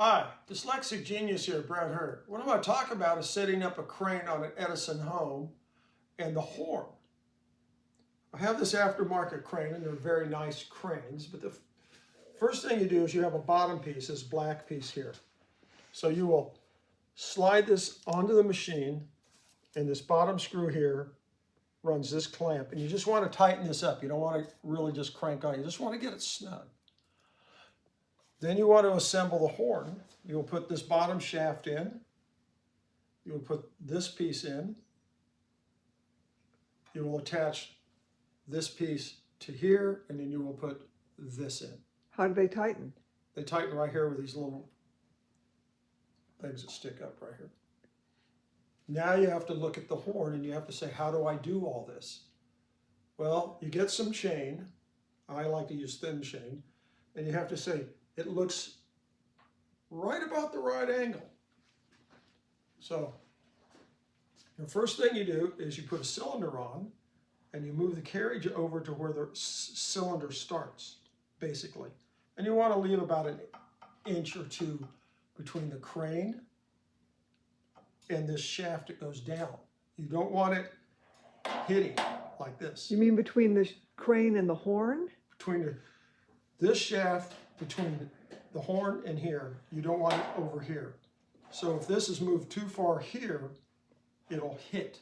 Hi, dyslexic genius here, Brad Hurt. What I'm going to talk about is setting up a crane on an Edison home and the horn. I have this aftermarket crane, and they're very nice cranes, but the first thing you do is you have a bottom piece, this black piece here. So you will slide this onto the machine, and this bottom screw here runs this clamp, and you just want to tighten this up. You don't want to really just crank on, you just want to get it snug. Then you want to assemble the horn. You'll put this bottom shaft in. You'll put this piece in. You will attach this piece to here, and then you will put this in. How do they tighten? They tighten right here with these little things that stick up right here. Now you have to look at the horn and you have to say, how do I do all this? Well, you get some chain. I like to use thin chain. And you have to say, it looks right about the right angle. So the first thing you do is you put a cylinder on and you move the carriage over to where the cylinder starts, basically. And you want to leave about an inch or two between the crane and this shaft that goes down. You don't want it hitting like this. You mean between the crane and the horn? Between this shaft, between the horn and here, you don't want it over here. So if this is moved too far here, it'll hit.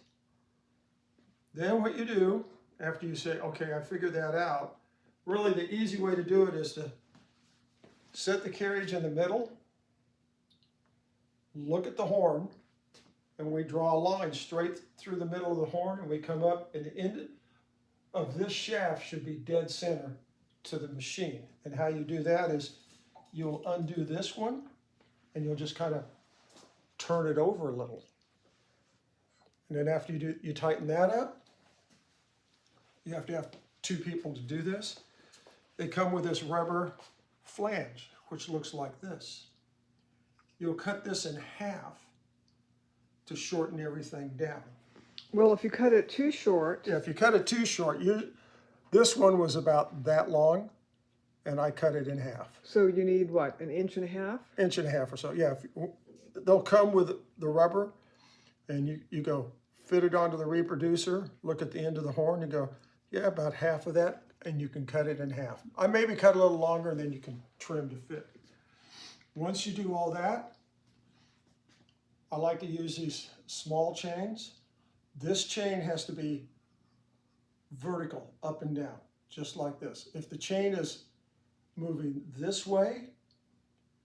Then what you do, after you say, okay, I figured that out, really the easy way to do it is to set the carriage in the middle, look at the horn, and we draw a line straight through the middle of the horn, and we come up, and the end of this shaft should be dead center to the machine. And how you do that is you'll undo this one, and you'll just kind of turn it over a little. And then after you tighten that up, you have to have two people to do this. They come with this rubber flange, which looks like this. You'll cut this in half to shorten everything down. Well, if you cut it too short. Yeah, if you cut it too short, this one was about that long, and I cut it in half. So you need what, an inch and a half? Inch and a half or so, yeah. They'll come with the rubber, and you go fit it onto the reproducer, look at the end of the horn, and go, yeah, about half of that, and you can cut it in half. I maybe cut a little longer, and then you can trim to fit. Once you do all that, I like to use these small chains. This chain has to be vertical, up and down, just like this. If the chain is moving this way,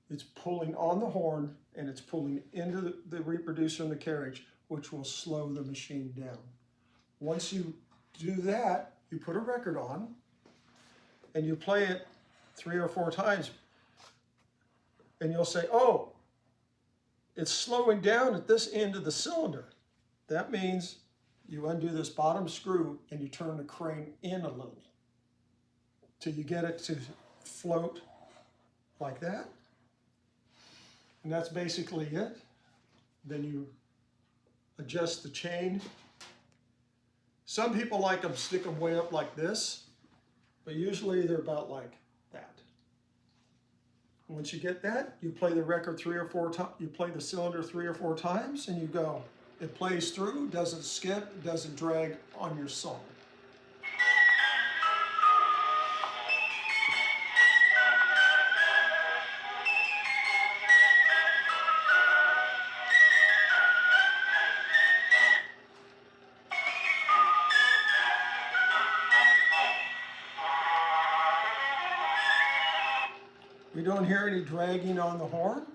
it's pulling on the horn and it's pulling into the reproducer and the carriage, which will slow the machine down. Once you do that, you put a record on and you play it 3 or 4 times, and you'll say, oh, it's slowing down at this end of the cylinder. That means you undo this bottom screw and you turn the crane in a little till you get it to float like that. And that's basically it. Then you adjust the chain. Some people like them, stick them way up like this, but usually they're about like that. Once you get that, you play the record 3 or 4 times, you play the cylinder 3 or 4 times, and you go. It plays through, doesn't skip, doesn't drag on your song. We don't hear any dragging on the horn.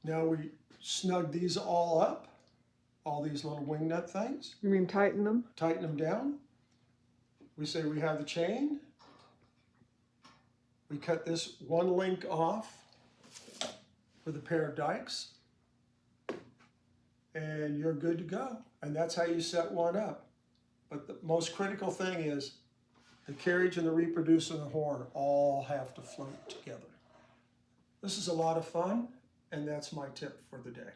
Now we snug these all up, all these little wing nut things. You mean tighten them? Tighten them down. We say we have the chain. We cut this one link off with a pair of dikes, and you're good to go. And that's how you set one up. But the most critical thing is the carriage and the reproducer and the horn all have to float together. This is a lot of fun, and that's my tip for the day.